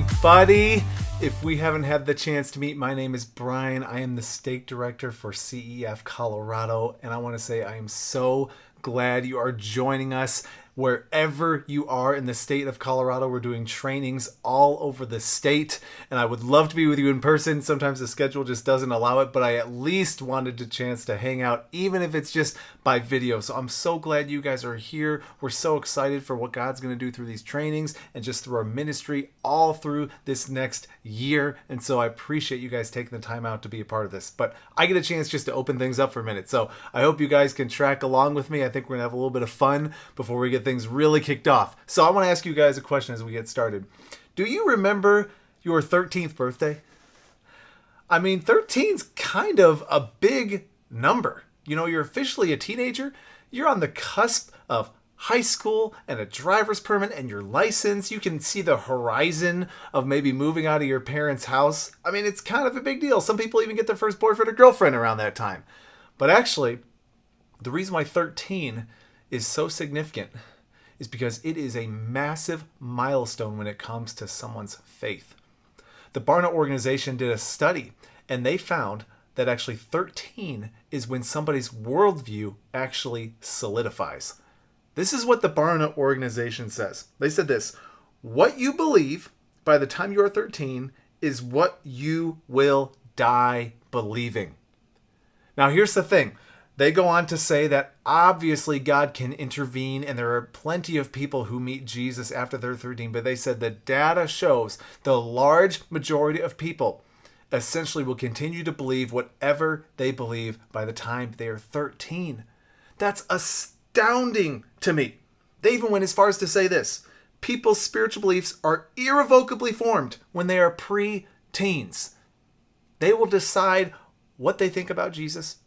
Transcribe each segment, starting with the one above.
everybody. If we haven't had the chance to meet, my name is Brian. I am the state director for CEF Colorado, and I want to say I am so glad you are joining us wherever you are in the state of Colorado. We're doing trainings all over the state, and I would love to be with you in person. Sometimes the schedule just doesn't allow it, but I at least wanted a chance to hang out, even if it's just by video. So I'm so glad you guys are here. We're so excited for what God's going to do through these trainings and just through our ministry all through this next year. And so I appreciate you guys taking the time out to be a part of this. But I get a chance just to open things up for a minute. So I hope you guys can track along with me. I think we're going to have a little bit of fun before we get things really kicked off. So I want to ask you guys a question as we get started. Do you remember your 13th birthday? I mean, 13's kind of a big number. You know, you're officially a teenager. You're on the cusp of high school and a driver's permit and your license. You can see the horizon of maybe moving out of your parents' house. I mean, it's kind of a big deal. Some people even get their first boyfriend or girlfriend around that time. But actually, the reason why 13 is so significant is because it is a massive milestone when it comes to someone's faith. The Barna organization did a study, and they found that actually 13 is when somebody's worldview actually solidifies. This is what the Barna organization says. They said this: what you believe by the time you are 13 is what you will die believing. Now, here's the thing. They go on to say that obviously God can intervene, and there are plenty of people who meet Jesus after they're 13, but they said the data shows the large majority of people essentially will continue to believe whatever they believe by the time they are 13. That's astounding to me. They even went as far as to say this: people's spiritual beliefs are irrevocably formed when they are pre-teens. They will decide what they think about Jesus,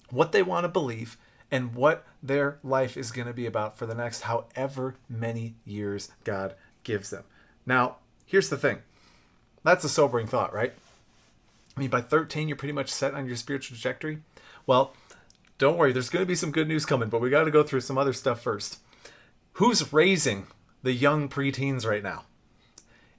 what they want to believe, and what their life is going to be about for the next however many years God gives them. Now, here's the thing. That's a sobering thought, right? I mean, by 13, you're pretty much set on your spiritual trajectory. Well, don't worry. There's going to be some good news coming, but we got to go through some other stuff first. Who's raising the young preteens right now?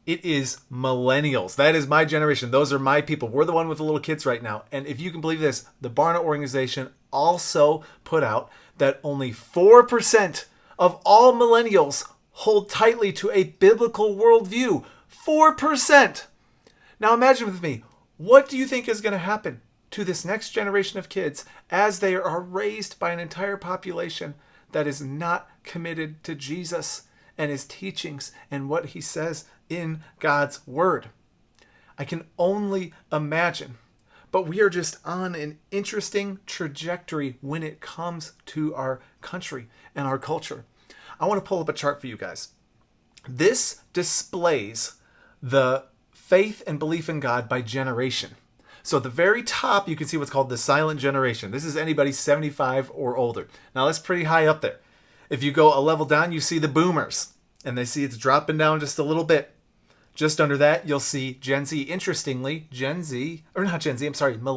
It is millennials. That is my generation. Those are my people. We're the one with the little kids right now. And if you can believe this, the Barna organization also put out that only 4% of all millennials hold tightly to a biblical worldview. 4%. Now imagine with me, what do you think is going to happen to this next generation of kids as they are raised by an entire population that is not committed to Jesus and his teachings and what he says in God's word? I can only imagine. But we are just on an interesting trajectory when it comes to our country and our culture. I want to pull up a chart for you guys. This displays the faith and belief in God by generation. So at the very top, you can see what's called the silent generation. This is anybody 75 or older. Now that's pretty high up there. If you go a level down, you see the boomers, and they see it's dropping down just a little bit. Just under that, you'll see Gen Z. Interestingly, Millennial,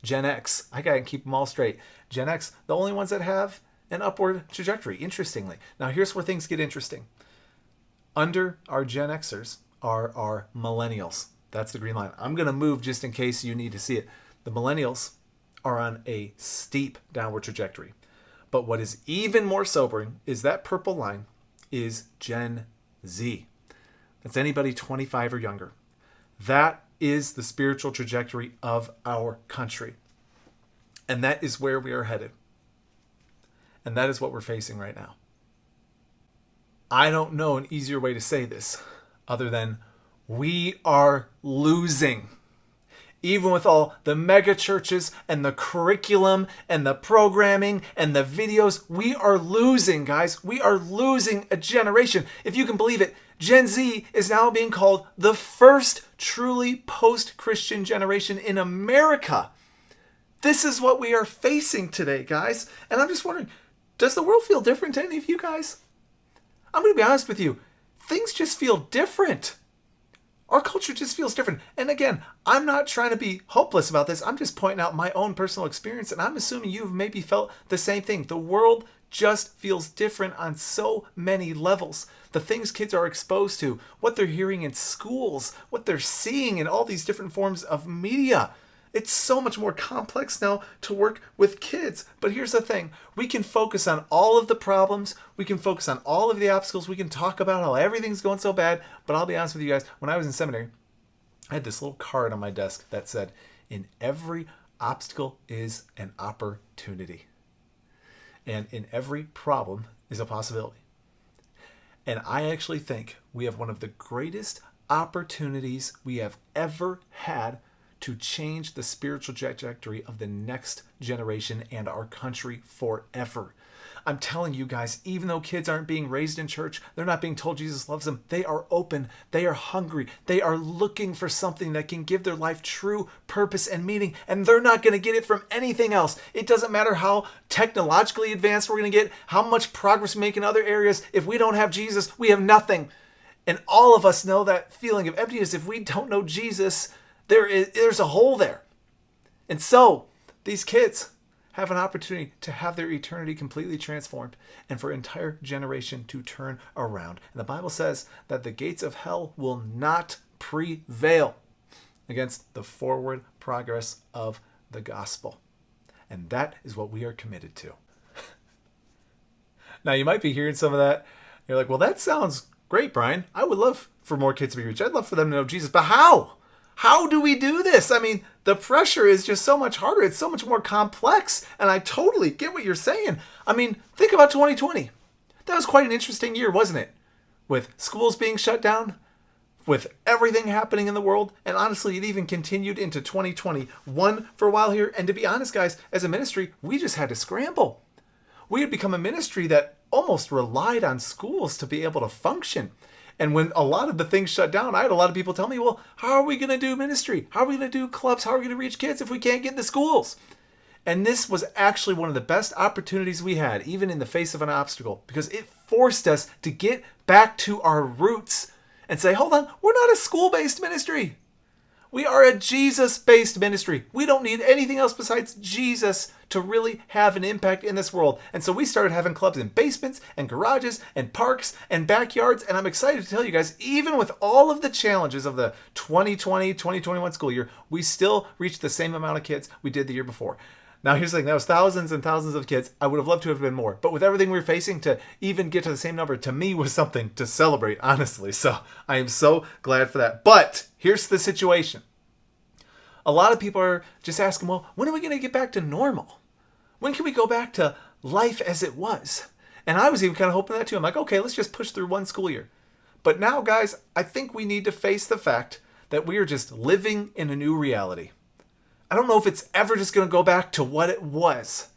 Gen X. I gotta keep them all straight. Gen X, the only ones that have an upward trajectory, interestingly. Now here's where things get interesting. Under our Gen Xers are our millennials. That's the green line. I'm gonna move just in case you need to see it. The millennials are on a steep downward trajectory. But what is even more sobering is that purple line is Gen Z. That's anybody 25 or younger. That is the spiritual trajectory of our country. And that is where we are headed. And that is what we're facing right now. I don't know an easier way to say this other than we are losing. Even with all the mega churches and the curriculum and the programming and the videos, we are losing, guys. We are losing a generation. If you can believe it, Gen Z is now being called the first truly post-Christian generation in America. This is what we are facing today, guys. And I'm just wondering, does the world feel different to any of you guys? I'm going to be honest with you. Things just feel different. Our culture just feels different. And again, I'm not trying to be hopeless about this. I'm just pointing out my own personal experience, and I'm assuming you've maybe felt the same thing. The world just feels different on so many levels. The things kids are exposed to, what they're hearing in schools, what they're seeing in all these different forms of media. It's so much more complex now to work with kids. But here's the thing. We can focus on all of the problems. We can focus on all of the obstacles. We can talk about how everything's going so bad. But I'll be honest with you guys, when I was in seminary, I had this little card on my desk that said, in every obstacle is an opportunity. And in every problem is a possibility. And I actually think we have one of the greatest opportunities we have ever had to change the spiritual trajectory of the next generation and our country forever. I'm telling you guys, even though kids aren't being raised in church, they're not being told Jesus loves them, they are open, they are hungry, they are looking for something that can give their life true purpose and meaning, and they're not going to get it from anything else. It doesn't matter how technologically advanced we're going to get, how much progress we make in other areas. If we don't have Jesus, we have nothing. And all of us know that feeling of emptiness. If we don't know Jesus, there's a hole there. And so these kids have an opportunity to have their eternity completely transformed and for an entire generation to turn around. And the Bible says that the gates of hell will not prevail against the forward progress of the gospel. And that is what we are committed to. Now, you might be hearing some of that. You're like, well, that sounds great, Brian. I would love for more kids to be reached. I'd love for them to know Jesus. But how? How do we do this? I mean, the pressure is just so much harder. It's so much more complex. And I totally get what you're saying. I mean, think about 2020. That was quite an interesting year, wasn't it? With schools being shut down, with everything happening in the world. And honestly, it even continued into 2021 for a while here. And to be honest, guys, as a ministry, we just had to scramble. We had become a ministry that almost relied on schools to be able to function. And when a lot of the things shut down, I had a lot of people tell me, well, how are we going to do ministry? How are we going to do clubs? How are we going to reach kids if we can't get into schools? And this was actually one of the best opportunities we had, even in the face of an obstacle, because it forced us to get back to our roots and say, hold on, we're not a school-based ministry. We are a Jesus-based ministry. We don't need anything else besides Jesus to really have an impact in this world. And so we started having clubs in basements and garages and parks and backyards. And I'm excited to tell you guys, even with all of the challenges of the 2020-2021 school year, we still reached the same amount of kids we did the year before. Now, here's the thing. That was thousands and thousands of kids. I would have loved to have been more. But with everything we were facing, to even get to the same number, to me, was something to celebrate, honestly. So I am so glad for that. But here's the situation. A lot of people are just asking, well, when are we going to get back to normal? When can we go back to life as it was? And I was even kind of hoping that too. I'm like, okay, let's just push through one school year. But now, guys, I think we need to face the fact that we are just living in a new reality. I don't know if it's ever just going to go back to what it was.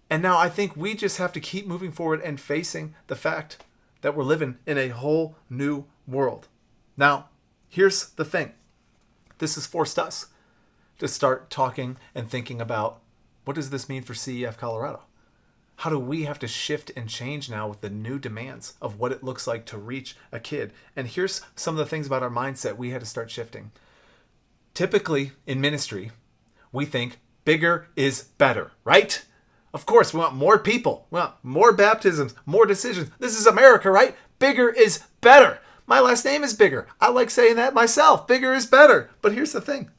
And now I think we just have to keep moving forward and facing the fact that we're living in a whole new world. Now, here's the thing. This has forced us to start talking and thinking about, what does this mean for CEF Colorado? How do we have to shift and change now with the new demands of what it looks like to reach a kid? And here's some of the things about our mindset we had to start shifting. Typically in ministry, we think bigger is better, right? Of course, we want more people. We want more baptisms, more decisions. This is America, right? Bigger is better. My last name is Bigger. I like saying that myself. Bigger is better. But here's the thing.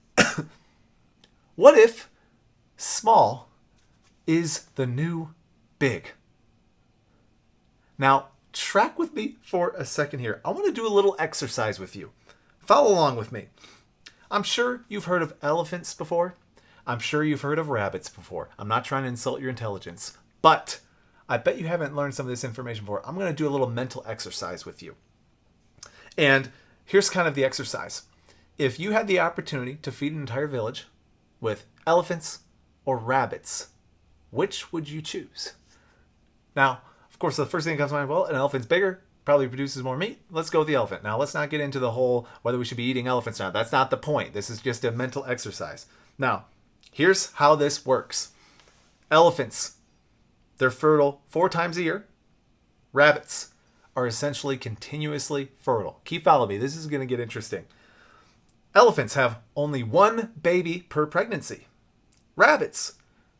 What if small is the new big? Now, track with me for a second here. I want to do a little exercise with you. Follow along with me. I'm sure you've heard of elephants before. I'm sure you've heard of rabbits before. I'm not trying to insult your intelligence, but I bet you haven't learned some of this information before. I'm going to do a little mental exercise with you. And here's kind of the exercise. If you had the opportunity to feed an entire village with elephants or rabbits, which would you choose? Now, of course, the first thing that comes to mind, well, an elephant's bigger, probably produces more meat. Let's go with the elephant. Now, let's not get into the whole whether we should be eating elephants or not. That's not the point. This is just a mental exercise. Now, here's how this works. Elephants, they're fertile 4 times a year. Rabbits are essentially continuously fertile. Keep following me. This is going to get interesting. Elephants have only 1 baby per pregnancy. Rabbits,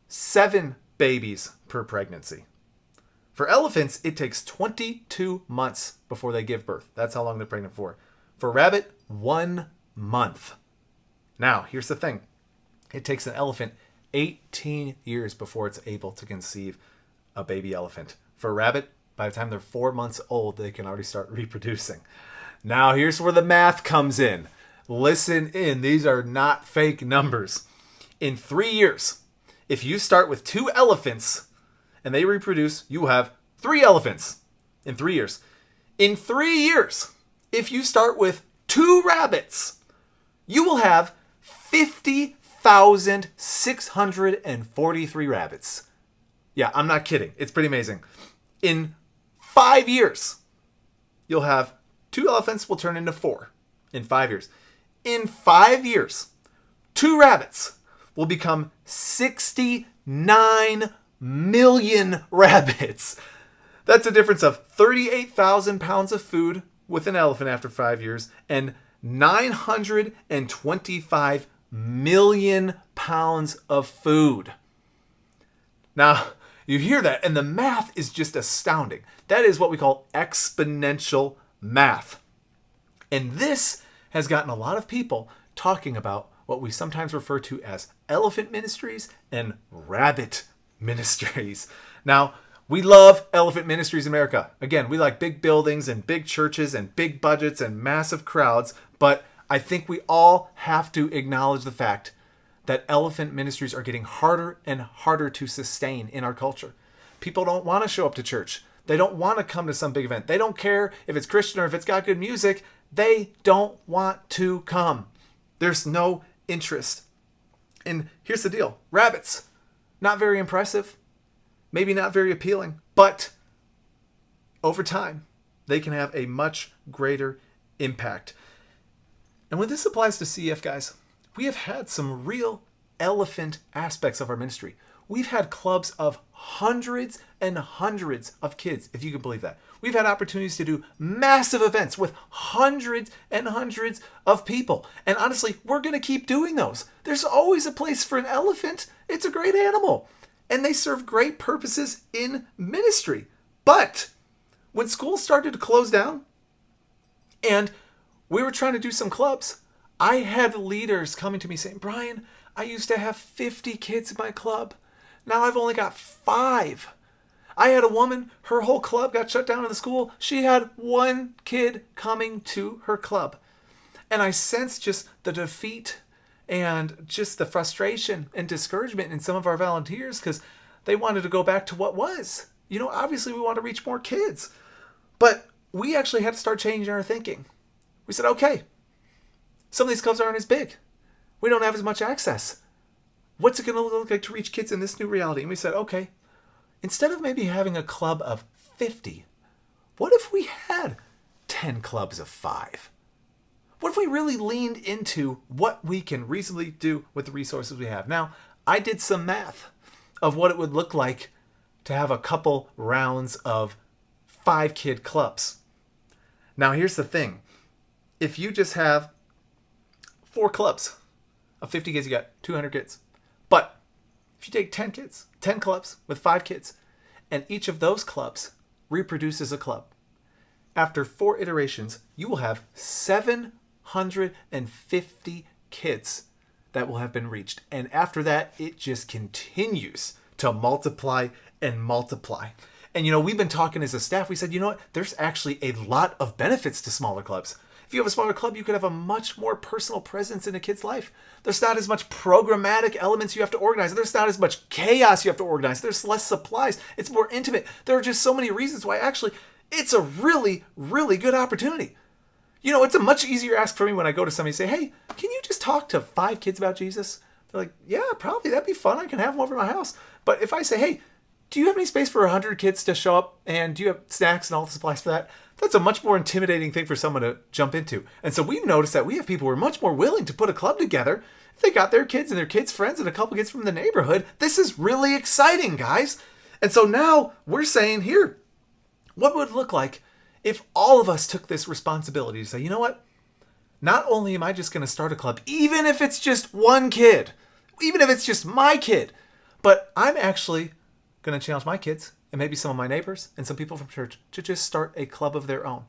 7 babies per pregnancy. For elephants, it takes 22 months before they give birth. That's how long they're pregnant for. For a rabbit, 1 month. Now, here's the thing. It takes an elephant 18 years before it's able to conceive a baby elephant. For a rabbit, by the time they're 4 months old, they can already start reproducing. Now, here's where the math comes in. Listen in. These are not fake numbers. In 3 years, if you start with 2 elephants and they reproduce, you will have 3 elephants in 3 years. In 3 years, if you start with 2 rabbits, you will have 50,643 rabbits. Yeah, I'm not kidding. It's pretty amazing. In 5 years, you'll have 2 elephants will turn into 4 in 5 years. In 5 years, 2 rabbits will become 69 million rabbits. That's a difference of 38,000 pounds of food with an elephant after 5 years and 925 million pounds of food. Now, you hear that, and the math is just astounding. That is what we call exponential math. And this has gotten a lot of people talking about what we sometimes refer to as elephant ministries and rabbit ministries. Now, we love elephant ministries in America. Again, we like big buildings and big churches and big budgets and massive crowds, but I think we all have to acknowledge the fact that elephant ministries are getting harder and harder to sustain in our culture. People don't want to show up to church. They don't want to come to some big event. They don't care if it's Christian or if it's got good music. They don't want to come. There's no interest. And here's the deal. Rabbits, not very impressive, maybe not very appealing, but over time, they can have a much greater impact. And when this applies to CEF, guys, we have had some real elephant aspects of our ministry. We've had clubs of hundreds and hundreds of kids, if you can believe that. We've had opportunities to do massive events with hundreds and hundreds of people. And honestly, we're going to keep doing those. There's always a place for an elephant. It's a great animal. And they serve great purposes in ministry. But when schools started to close down and we were trying to do some clubs, I had leaders coming to me saying, Brian, I used to have 50 kids in my club. Now I've only got 5. I had a woman, her whole club got shut down in the school. She had 1 kid coming to her club. And I sensed just the defeat and just the frustration and discouragement in some of our volunteers because they wanted to go back to what was. You know, obviously we want to reach more kids. But we actually had to start changing our thinking. We said, okay, some of these clubs aren't as big. We don't have as much access. What's it going to look like to reach kids in this new reality? And we said, okay, instead of maybe having a club of 50, what if we had 10 clubs of 5? What if we really leaned into what we can reasonably do with the resources we have? Now, I did some math of what it would look like to have a couple rounds of 5-kid clubs. Now, here's the thing. If you just have 4 clubs of 50 kids, you got 200 kids. But if you take 10 kids, 10 clubs with 5 kids, and each of those clubs reproduces a club, after 4 iterations, you will have 750 kids that will have been reached. And after that, it just continues to multiply and multiply. And, you know, we've been talking as a staff. We said, you know what? There's actually a lot of benefits to smaller clubs. If you have a smaller club, you could have a much more personal presence in a kid's life. There's not as much programmatic elements you have to organize. There's not as much chaos you have to organize. There's less supplies. It's more intimate. There are just so many reasons why actually it's a really, really good opportunity. You know, it's a much easier ask for me when I go to somebody and say, hey, can you just talk to 5 kids about Jesus? They're like, yeah, probably. That'd be fun. I can have them over at my house. But if I say, hey, do you have any space for 100 kids to show up? And do you have snacks and all the supplies for that? That's a much more intimidating thing for someone to jump into. And so we've noticed that we have people who are much more willing to put a club together. If they got their kids and their kids' friends and a couple kids from the neighborhood, this is really exciting, guys. And so now we're saying here, what would it look like if all of us took this responsibility to say, you know what? Not only am I just going to start a club, even if it's just 1 kid, even if it's just my kid, but I'm actually going to challenge my kids and maybe some of my neighbors and some people from church to just start a club of their own,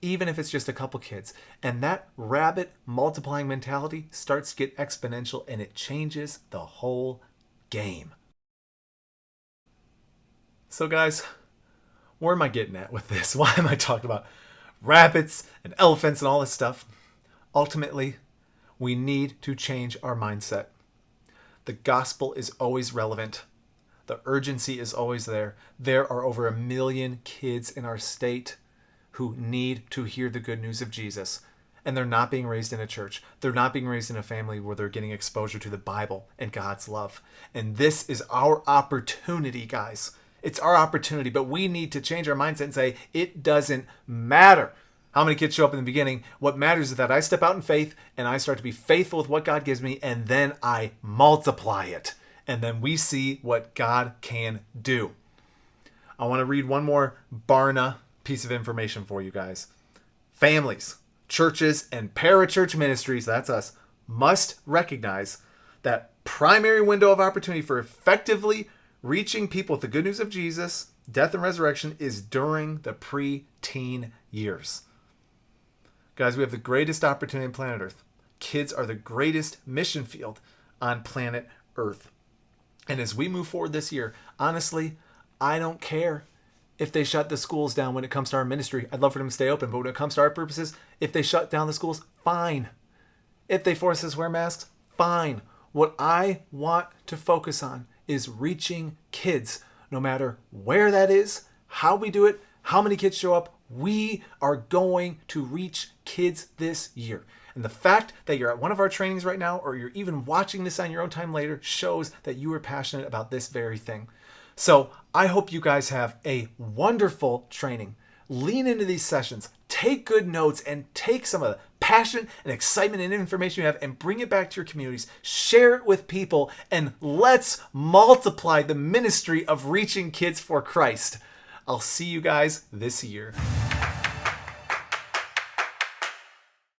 even if it's just a couple kids. And that rabbit multiplying mentality starts to get exponential, and it changes the whole game. So guys, where am I getting at with this? Why am I talking about rabbits and elephants and all this stuff? Ultimately, we need to change our mindset. The gospel is always relevant. The urgency is always there. There are over 1 million kids in our state who need to hear the good news of Jesus. And they're not being raised in a church. They're not being raised in a family where they're getting exposure to the Bible and God's love. And this is our opportunity, guys. It's our opportunity, but we need to change our mindset and say, it doesn't matter how many kids show up in the beginning. What matters is that I step out in faith and I start to be faithful with what God gives me, and then I multiply it. And then we see what God can do. I want to read one more Barna piece of information for you guys. Families, churches, and parachurch ministries, that's us, must recognize that primary window of opportunity for effectively reaching people with the good news of Jesus, death and resurrection, is during the pre-teen years. Guys, we have the greatest opportunity on planet Earth. Kids are the greatest mission field on planet Earth. And as we move forward this year, honestly, I don't care if they shut the schools down when it comes to our ministry. I'd love for them to stay open. But when it comes to our purposes, if they shut down the schools, fine. If they force us to wear masks, fine. What I want to focus on is reaching kids, no matter where that is, how we do it, how many kids show up. We are going to reach kids this year. And the fact that you're at one of our trainings right now, or you're even watching this on your own time later, shows that you are passionate about this very thing. So I hope you guys have a wonderful training. Lean into these sessions, take good notes, and take some of the passion and excitement and information you have and bring it back to your communities. Share it with people, and let's multiply the ministry of reaching kids for Christ. I'll see you guys this year.